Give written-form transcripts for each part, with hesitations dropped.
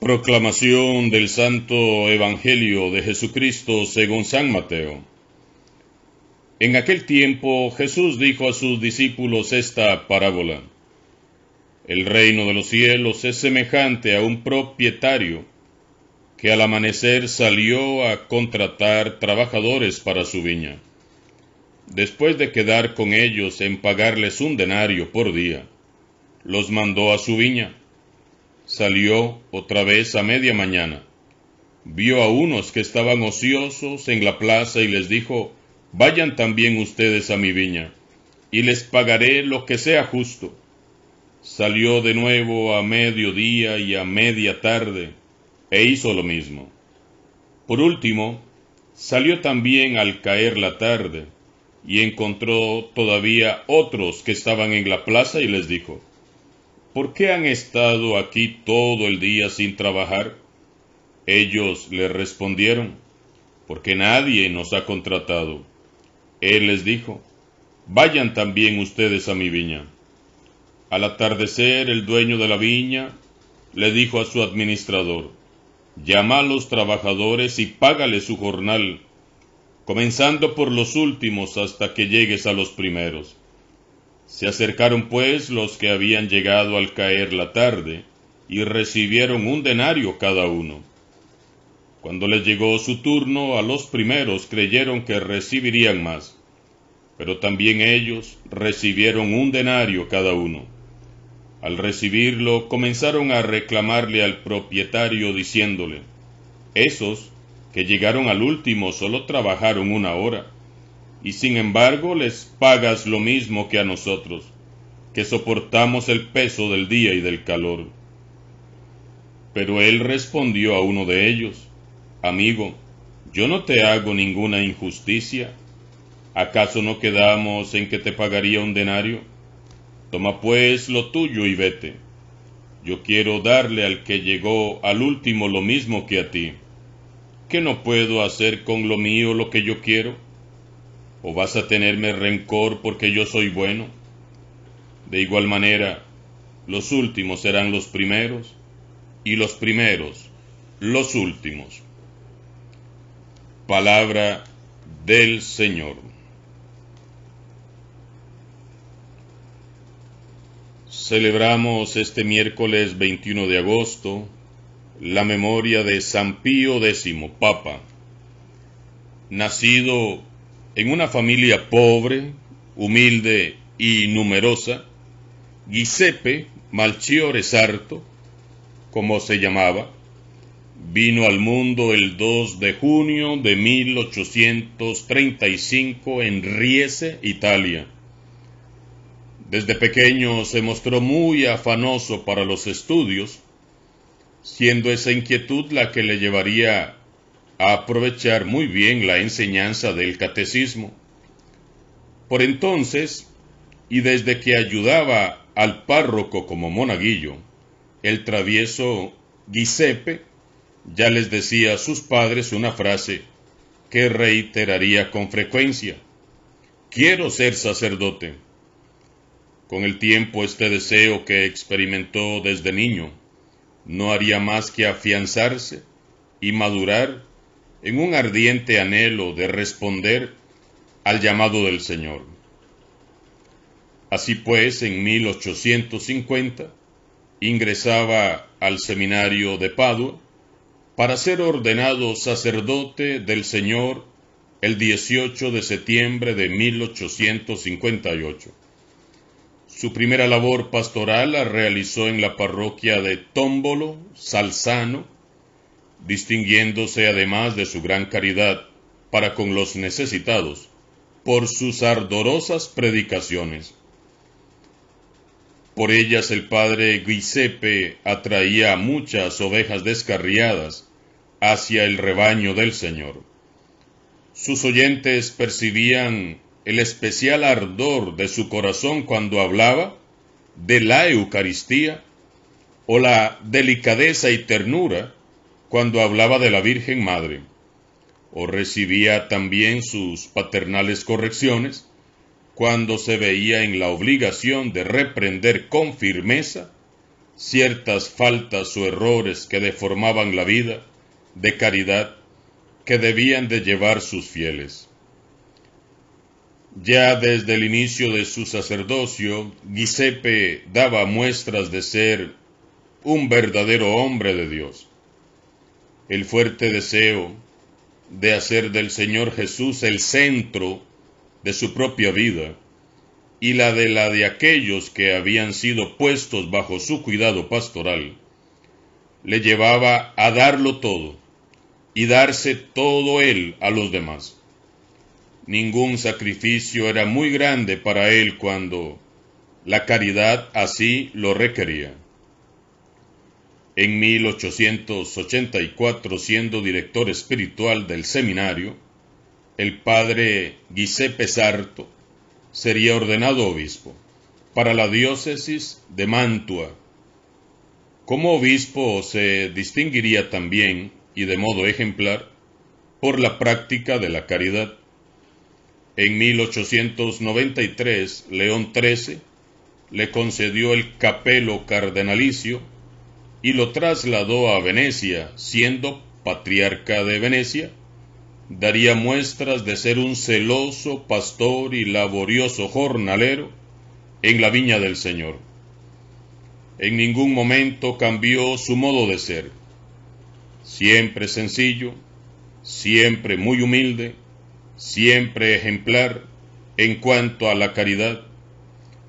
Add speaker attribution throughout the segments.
Speaker 1: Proclamación del Santo Evangelio de Jesucristo según San Mateo. En aquel tiempo Jesús dijo a sus discípulos esta parábola: El reino de los cielos es semejante a un propietario que al amanecer salió a contratar trabajadores para su viña. Después de quedar con ellos en pagarles un denario por día, los mandó a su viña. Salió otra vez a media mañana. Vio a unos que estaban ociosos en la plaza y les dijo: Vayan también ustedes a mi viña, y les pagaré lo que sea justo. Salió de nuevo a mediodía y a media tarde, e hizo lo mismo. Por último, salió también al caer la tarde, y encontró todavía otros que estaban en la plaza y les dijo: ¿Por qué han estado aquí todo el día sin trabajar? Ellos le respondieron: porque nadie nos ha contratado. Él les dijo: Vayan también ustedes a mi viña. Al atardecer, el dueño de la viña le dijo a su administrador: Llama a los trabajadores y págales su jornal, comenzando por los últimos hasta que llegues a los primeros. Se acercaron pues los que habían llegado al caer la tarde, y recibieron un denario cada uno. Cuando les llegó su turno, a los primeros creyeron que recibirían más, pero también ellos recibieron un denario cada uno. Al recibirlo, comenzaron a reclamarle al propietario diciéndole: Esos que llegaron al último solo trabajaron 1 hora, y sin embargo les pagas lo mismo que a nosotros, que soportamos el peso del día y del calor. Pero él respondió a uno de ellos: Amigo, yo no te hago ninguna injusticia. ¿Acaso no quedamos en que te pagaría un denario? Toma pues lo tuyo y vete. Yo quiero darle al que llegó al último lo mismo que a ti. ¿Qué no puedo hacer con lo mío lo que yo quiero? ¿O vas a tenerme rencor porque yo soy bueno? De igual manera, los últimos serán los primeros, y los primeros los últimos. Palabra del Señor. Celebramos este miércoles 21 de agosto la memoria de San Pío X, Papa. Nacido en una familia pobre, humilde y numerosa, Giuseppe Melchiorre Sarto, como se llamaba, vino al mundo el 2 de junio de 1835 en Riese, Italia. Desde pequeño se mostró muy afanoso para los estudios, siendo esa inquietud la que le llevaría a aprovechar muy bien la enseñanza del catecismo. Por entonces, y desde que ayudaba al párroco como monaguillo, el travieso Giuseppe ya les decía a sus padres una frase que reiteraría con frecuencia: quiero ser sacerdote. Con el tiempo, este deseo que experimentó desde niño no haría más que afianzarse y madurar en un ardiente anhelo de responder al llamado del Señor. Así pues, en 1850, ingresaba al seminario de Padua para ser ordenado sacerdote del Señor el 18 de septiembre de 1858. Su primera labor pastoral la realizó en la parroquia de Tómbolo, Salzano, distinguiéndose además de su gran caridad para con los necesitados por sus ardorosas predicaciones. Por ellas el padre Giuseppe atraía a muchas ovejas descarriadas hacia el rebaño del Señor. Sus oyentes percibían el especial ardor de su corazón cuando hablaba de la Eucaristía, o la delicadeza y ternura cuando hablaba de la Virgen Madre, o recibía también sus paternales correcciones cuando se veía en la obligación de reprender con firmeza ciertas faltas o errores que deformaban la vida de caridad que debían de llevar sus fieles. Ya desde el inicio de su sacerdocio, Giuseppe daba muestras de ser un verdadero hombre de Dios. El fuerte deseo de hacer del Señor Jesús el centro de su propia vida y la de aquellos que habían sido puestos bajo su cuidado pastoral, le llevaba a darlo todo y darse todo él a los demás. Ningún sacrificio era muy grande para él cuando la caridad así lo requería. En 1884, siendo director espiritual del seminario, el padre Giuseppe Sarto sería ordenado obispo para la diócesis de Mantua. Como obispo se distinguiría también, y de modo ejemplar, por la práctica de la caridad. En 1893, León XIII le concedió el capelo cardenalicio y lo trasladó a Venecia. Siendo patriarca de Venecia, daría muestras de ser un celoso pastor y laborioso jornalero en la viña del Señor. En ningún momento cambió su modo de ser. Siempre sencillo, siempre muy humilde, siempre ejemplar en cuanto a la caridad.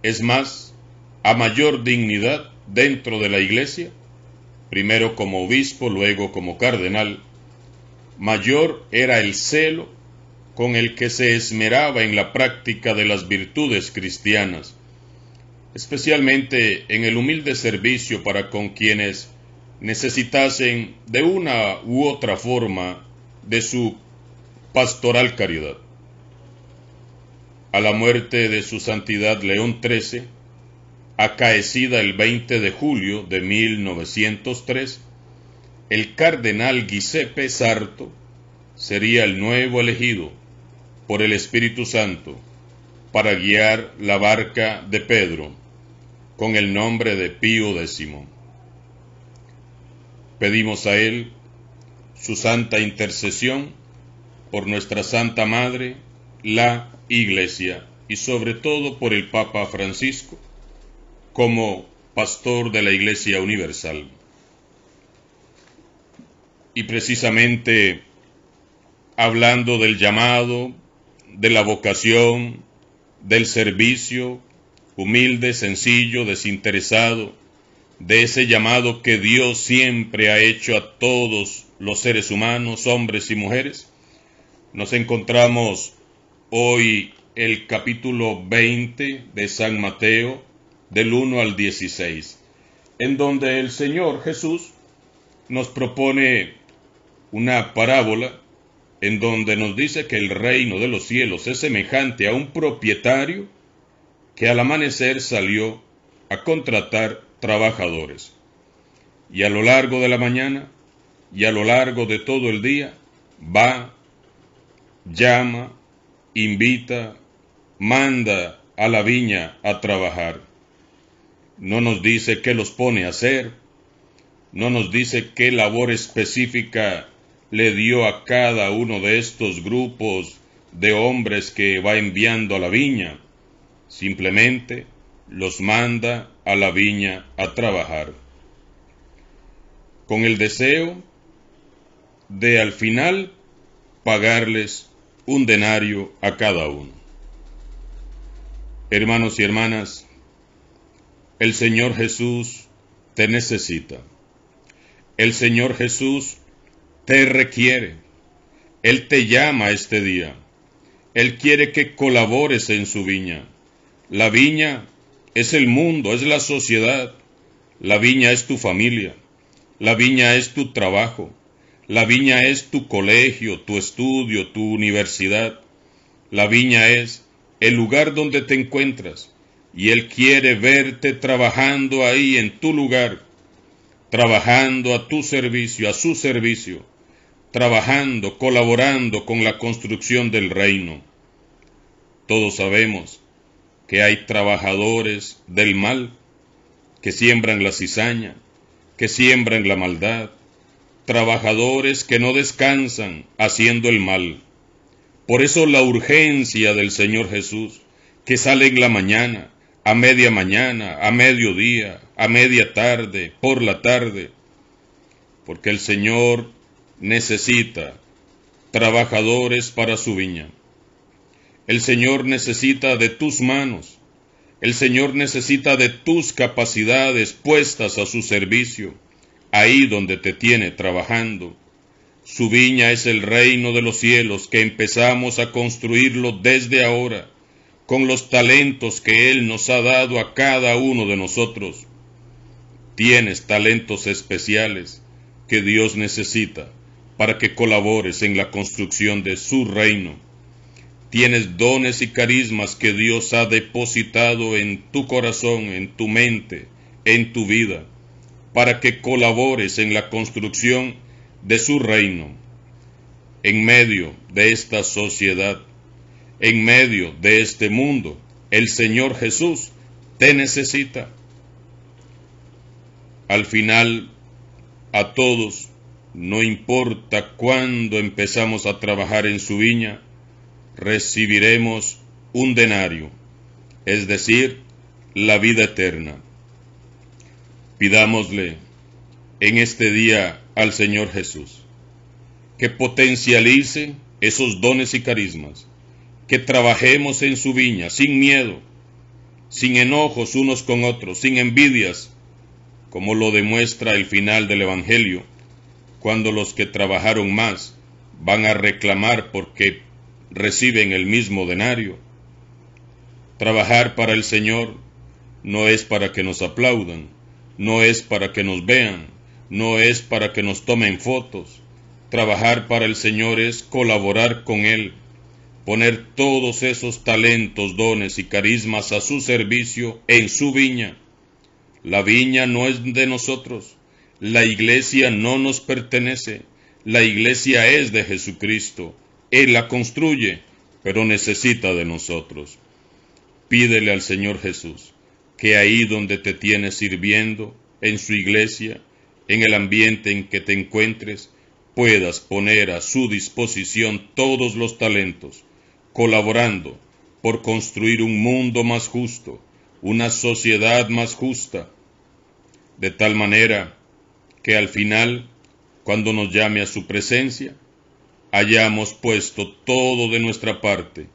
Speaker 1: Es más, a mayor dignidad dentro de la Iglesia, primero como obispo, luego como cardenal, mayor era el celo con el que se esmeraba en la práctica de las virtudes cristianas, especialmente en el humilde servicio para con quienes necesitasen de una u otra forma de su pastoral caridad. A la muerte de su santidad León XIII, acaecida el 20 de julio de 1903, el cardenal Giuseppe Sarto sería el nuevo elegido por el Espíritu Santo para guiar la barca de Pedro con el nombre de Pío X. Pedimos a él su santa intercesión por nuestra Santa Madre, la Iglesia, y sobre todo por el Papa Francisco, como pastor de la Iglesia Universal. Y precisamente hablando del llamado, de la vocación, del servicio, humilde, sencillo, desinteresado, de ese llamado que Dios siempre ha hecho a todos los seres humanos, hombres y mujeres, nos encontramos hoy el capítulo 20 de San Mateo, del 1 al 16, en donde el Señor Jesús nos propone una parábola en donde nos dice que el reino de los cielos es semejante a un propietario que al amanecer salió a contratar trabajadores. Y a lo largo de la mañana y a lo largo de todo el día va, llama, invita, manda a la viña a trabajar. No nos dice qué los pone a hacer, no nos dice qué labor específica le dio a cada uno de estos grupos de hombres que va enviando a la viña. Simplemente los manda a la viña a trabajar, con el deseo de al final pagarles un denario a cada uno. Hermanos y hermanas, el Señor Jesús te necesita. El Señor Jesús te requiere. Él te llama este día. Él quiere que colabores en su viña. La viña es el mundo, es la sociedad. La viña es tu familia. La viña es tu trabajo. La viña es tu colegio, tu estudio, tu universidad. La viña es el lugar donde te encuentras. Y Él quiere verte trabajando ahí en tu lugar, trabajando a tu servicio, a su servicio, trabajando, colaborando con la construcción del reino. Todos sabemos que hay trabajadores del mal, que siembran la cizaña, que siembran la maldad, trabajadores que no descansan haciendo el mal. Por eso la urgencia del Señor Jesús, que sale en la mañana, a media mañana, a mediodía, a media tarde, por la tarde, porque el Señor necesita trabajadores para su viña. El Señor necesita de tus manos. El Señor necesita de tus capacidades puestas a su servicio, ahí donde te tiene trabajando. Su viña es el reino de los cielos que empezamos a construirlo desde ahora, con los talentos que Él nos ha dado a cada uno de nosotros. Tienes talentos especiales que Dios necesita para que colabores en la construcción de su reino. Tienes dones y carismas que Dios ha depositado en tu corazón, en tu mente, en tu vida, para que colabores en la construcción de su reino. En medio de esta sociedad, en medio de este mundo, el Señor Jesús te necesita. Al final, a todos, no importa cuándo empezamos a trabajar en su viña, recibiremos un denario, es decir, la vida eterna. Pidámosle en este día al Señor Jesús que potencialice esos dones y carismas, que trabajemos en su viña sin miedo, sin enojos unos con otros, sin envidias, como lo demuestra el final del Evangelio, cuando los que trabajaron más van a reclamar porque reciben el mismo denario. Trabajar para el Señor no es para que nos aplaudan, no es para que nos vean, no es para que nos tomen fotos. Trabajar para el Señor es colaborar con Él, poner todos esos talentos, dones y carismas a su servicio en su viña. La viña no es de nosotros, la iglesia no nos pertenece, la iglesia es de Jesucristo. Él la construye, pero necesita de nosotros. Pídele al Señor Jesús que ahí donde te tienes sirviendo, en su iglesia, en el ambiente en que te encuentres, puedas poner a su disposición todos los talentos, colaborando por construir un mundo más justo, una sociedad más justa, de tal manera que al final, cuando nos llame a su presencia, hayamos puesto todo de nuestra parte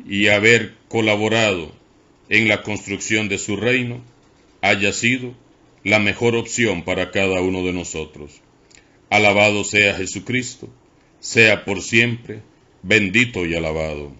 Speaker 1: y haber colaborado en la construcción de su reino haya sido la mejor opción para cada uno de nosotros. Alabado sea Jesucristo, sea por siempre bendito y alabado.